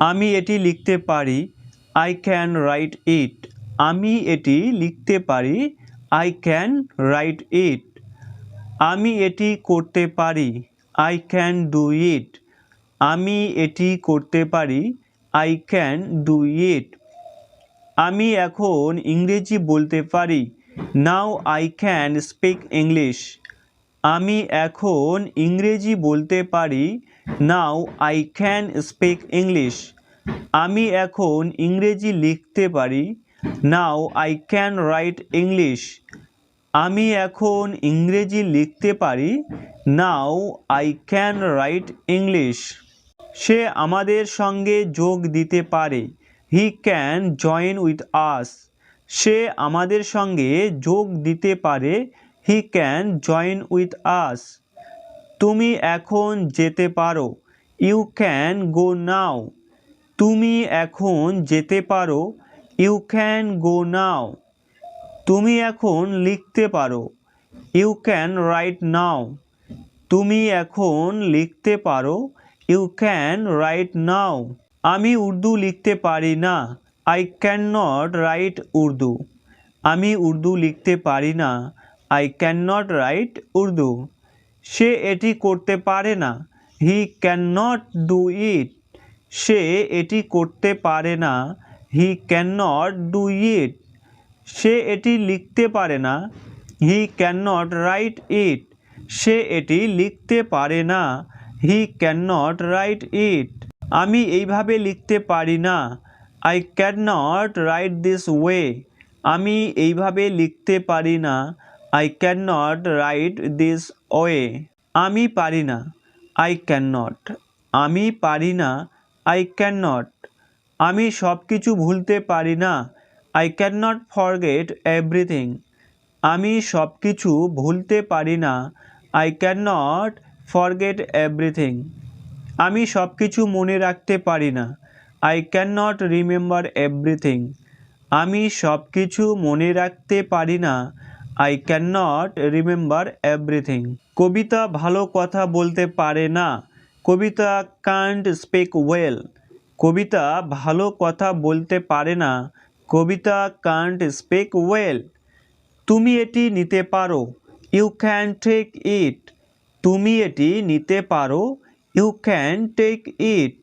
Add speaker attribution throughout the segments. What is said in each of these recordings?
Speaker 1: আমি এটি লিখতে পারি, আই ক্যান রাইট ইট। আমি এটি লিখতে পারি, আই ক্যান রাইট ইট। আমি এটি করতে পারি, আই ক্যান ডু ইট। আমি এটি করতে পারি, আই ক্যান ডু ইট। আমি এখন ইংরেজি বলতে পারি, now I can speak English. আমি এখন ইংরেজি বলতে পারি, now I can speak English. আমি এখন ইংরেজি লিখতে পারি, now I can write English. আমি এখন ইংরেজি লিখতে পারি, now I can write English. সে আমাদের সঙ্গে যোগ দিতে পারে, he can join with us. সে আমাদের সঙ্গে যোগ দিতে পারে, he can join with us. তুমি এখন যেতে পারো, ইউ ক্যান গো নাও। তুমি এখন যেতে পারো, ইউ ক্যান গো নাও। তুমি এখন লিখতে পারো, ইউ ক্যান রাইট নাও। তুমি এখন লিখতে পারো, ইউ ক্যান রাইট নাও। আমি উর্দু লিখতে পারি না, I can not write Urdu. আমি উর্দু লিখতে পারি না, I can not write Urdu. সে এটি করতে পারে না, he can not do it. সে এটি করতে পারে না, he can not do it. সে এটি লিখতে পারে না, he can not write it. সে এটি লিখতে পারে না, he can not write it. আমি এইভাবে লিখতে পারি না, I can not write this way. আমি এইভাবে লিখতে পারি না, I can not write this way. আমি পারি না, আই ক্যান নট। আমি পারি না, আই ক্যান নট। আমি সব কিছু ভুলতে পারি না, I can not forget everything. আমি সব কিছু ভুলতে পারি না, I can not forget everything. আমি সব কিছু মনে রাখতে পারি না, I can not remember everything. আমি সব কিছু মনে রাখতে পারি না, I can not remember everything. Kabita ভালো কথা বলতে পারে না, Kabita can't speak well. Kabita ভালো কথা বলতে পারে না, কবিতা কান্ট স্পিক ওয়েল। তুমি এটি নিতে পারো, ইউ ক্যান টেক ইট। তুমি এটি নিতে পারো, ইউ ক্যান টেক ইট।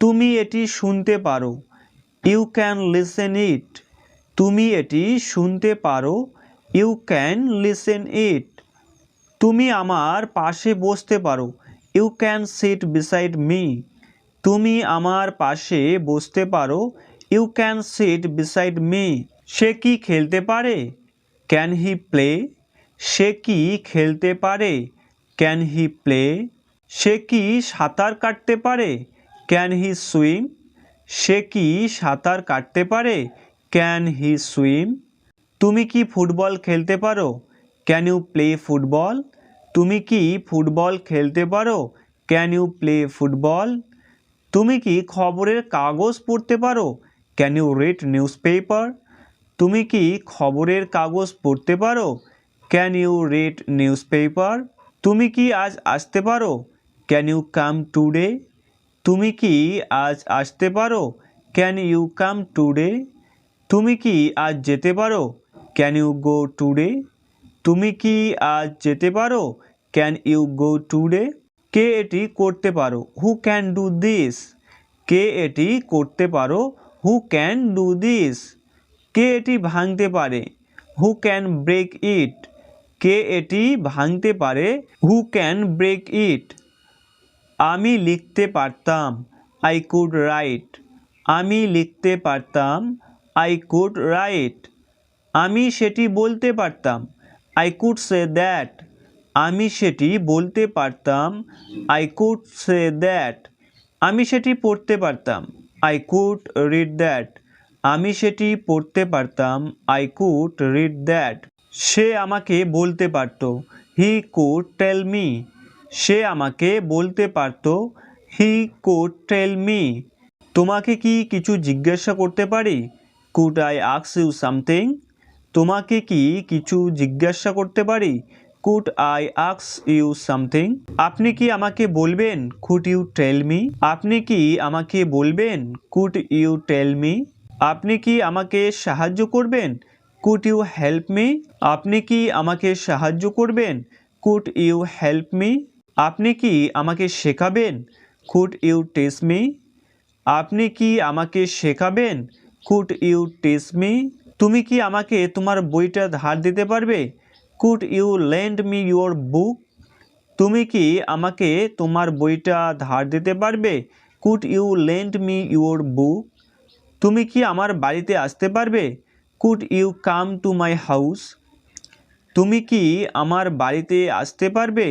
Speaker 1: তুমি এটি শুনতে পারো, ইউ ক্যান লিসেন ইট। তুমি এটি শুনতে পারো, ইউ ক্যান লিসেন ইট। তুমি আমার পাশে বসতে পারো, you can sit beside me. তুমি আমার পাশে বসতে পারো, you can sit beside me. সে কি খেলতে পারে, ক্যান হি প্লে। সে কি খেলতে পারে, ক্যান হি প্লে। সে কি সাঁতার কাটতে পারে, ক্যান হি সুইম। সে কি সাঁতার কাটতে পারে, ক্যান হি সুইম। তুমি কি ফুটবল খেলতে পারো, ক্যান ইউ প্লে ফুটবল। তুমি কি ফুটবল খেলতে পারো, ক্যান ইউ প্লে ফুটবল। তুমি কি খবরের কাগজ পড়তে পারো, can you read newspaper. তুমি কি খবরের কাগজ পড়তে পারো, can you read newspaper. তুমি কি আজ আসতে পারো, ক্যান ইউ কাম টুডে। তুমি কি আজ আসতে পারো, ক্যান ইউ কাম টুডে। তুমি কি আজ যেতে পারো, ক্যান ইউ গো টুডে। তুমি কি আজ যেতে পারো, ক্যান ইউ গো টুডে। কে এটি করতে পারো, হু ক্যান ডু দিস। কে এটি করতে পারো, হু ক্যান ডু দিস। কে এটি ভাঙতে পারে, হু ক্যান ব্রেক ইট। কে এটি ভাঙতে পারে, হু ক্যান ব্রেক ইট। আমি লিখতে পারতাম, আই কুড রাইট। আমি লিখতে পারতাম, আই কুড রাইট। আমি সেটি বলতে পারতাম, আই কুড সে দ্যাট। আমি সেটি বলতে পারতাম, আই কুড সে দ্যাট। আমি সেটি পড়তে পারতাম, আই কুড রিড দ্যাট। আমি সেটি পড়তে পারতাম, আই কুড রিড দ্যাট। সে আমাকে বলতে পারত, হি কুড টেল মি। সে আমাকে বলতে পারত, হি কুড টেল মি। তোমাকে কি কিছু জিজ্ঞাসা করতে পারি, could I ask you something. তোমাকে কি কিছু জিজ্ঞাসা করতে পারি, could I ask you something? আপনি কি আমাকে বলবেন? Could you tell me? আপনি কি আমাকে বলবেন? Could you tell me? আপনি কি আমাকে সাহায্য করবেন? Could you help me? আপনি কি আমাকে সাহায্য করবেন? Could you help me? আপনি কি আমাকে শেখাবেন? Could you teach me? আপনি কি আমাকে শেখাবেন? Could you teach me? তুমি কি আমাকে তোমার বইটা ধার দিতে পারবে? Could you lend me your book? তুমি কি আমাকে তোমার বইটা ধার দিতে পারবে? Could you lend me your book? তুমি কি আমার বাড়িতে আসতে পারবে? Could you come to my house? তুমি কি আমার বাড়িতে আসতে পারবে?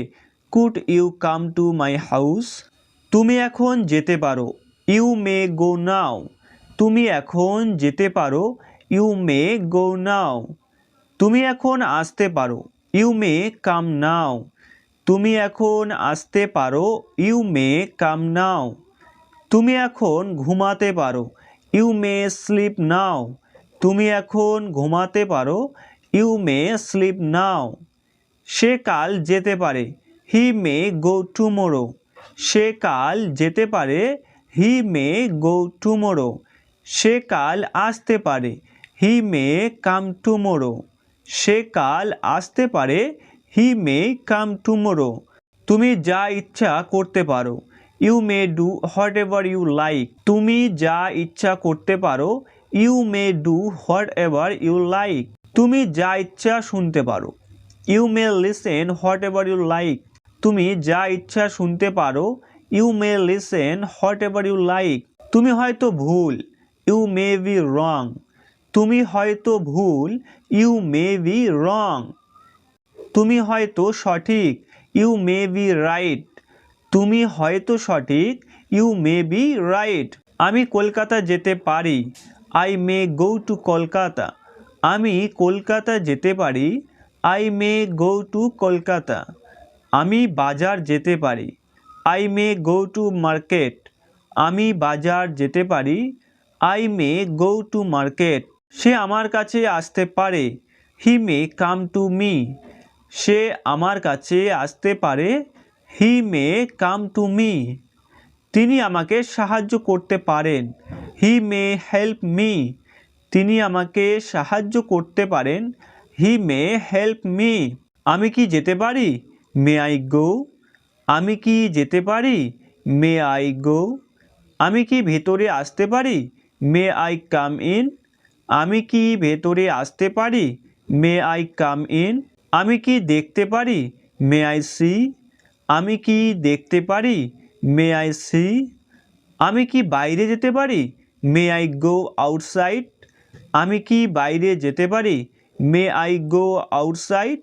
Speaker 1: Could you come to my house? তুমি এখন যেতে পারো। You may go now. তুমি এখন যেতে পারো। You may go now. তুমি এখন আসতে পারো। You may come now. তুমি এখন আসতে পারো। You may come now. তুমি এখন ঘুমাতে পারো। You may sleep now. তুমি এখন ঘুমাতে পারো। ইউ মে স্লিপ নাও। সে কাল যেতে পারে। He May go tomorrow. সে কাল যেতে পারে। He May go tomorrow. সে কাল আসতে পারে। He may come tomorrow. সে কাল আসতে পারে। He may come tomorrow. তুমি যা ইচ্ছা করতে পারো। You may do whatever you like. তুমি যা ইচ্ছা করতে পারো। You may do whatever you like. তুমি যা ইচ্ছা শুনতে পারো। You may listen whatever you like. তুমি যা ইচ্ছা শুনতে পারো। You may listen whatever you like. তুমি হয়তো ভুল। You may be wrong. তুমি হয়তো ভুল। You may be wrong. তুমি হয়তো সঠিক। You may be right. তুমি হয়তো সঠিক। You may be right. আমি কলকাতা যেতে পারি। I may go to Kolkata. আমি কলকাতা যেতে পারি। I may go to Kolkata. আমি বাজার যেতে পারি। I may go to market. আমি বাজার যেতে পারি। I may go to market. সে আমার কাছে আসতে পারে। He may come to me. সে আমার কাছে আসতে পারে। He may come to me. তিনি আমাকে সাহায্য করতে পারেন। He may help me. তিনি আমাকে সাহায্য করতে পারেন। He may help me. আমি কি যেতে পারি? May I go? আমি কি যেতে পারি? May I go? আমি কি ভেতরে আসতে পারি? May I come in? আমি কি ভেতরে আসতে পারি? May I come in? আমি কি দেখতে পারি? May I see? আমি কি দেখতে পারি? May I see? আমি কি বাইরে যেতে পারি? May I go outside? আমি কি বাইরে যেতে পারি? May I go outside?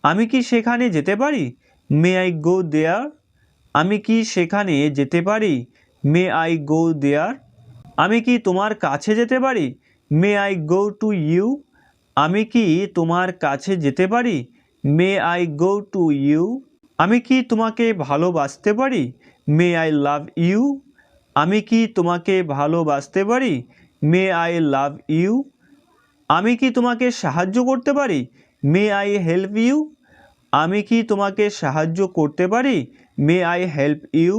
Speaker 1: আমি কি সেখানে যেতে পারি? May I go there? আমি কি সেখানে যেতে পারি? May I go there? আমি কি তোমার কাছে যেতে পারি? May I go to you? আমি কি তোমার কাছে যেতে পারি? May I go to you? আমি কি তোমাকে ভালোবাসতে পারি? May I love you? আমি কি তোমাকে ভালোবাসতে পারি? May I love you? আমি কি তোমাকে সাহায্য করতে পারি? May I help you? আমি কি তোমাকে সাহায্য করতে পারি? May I help you?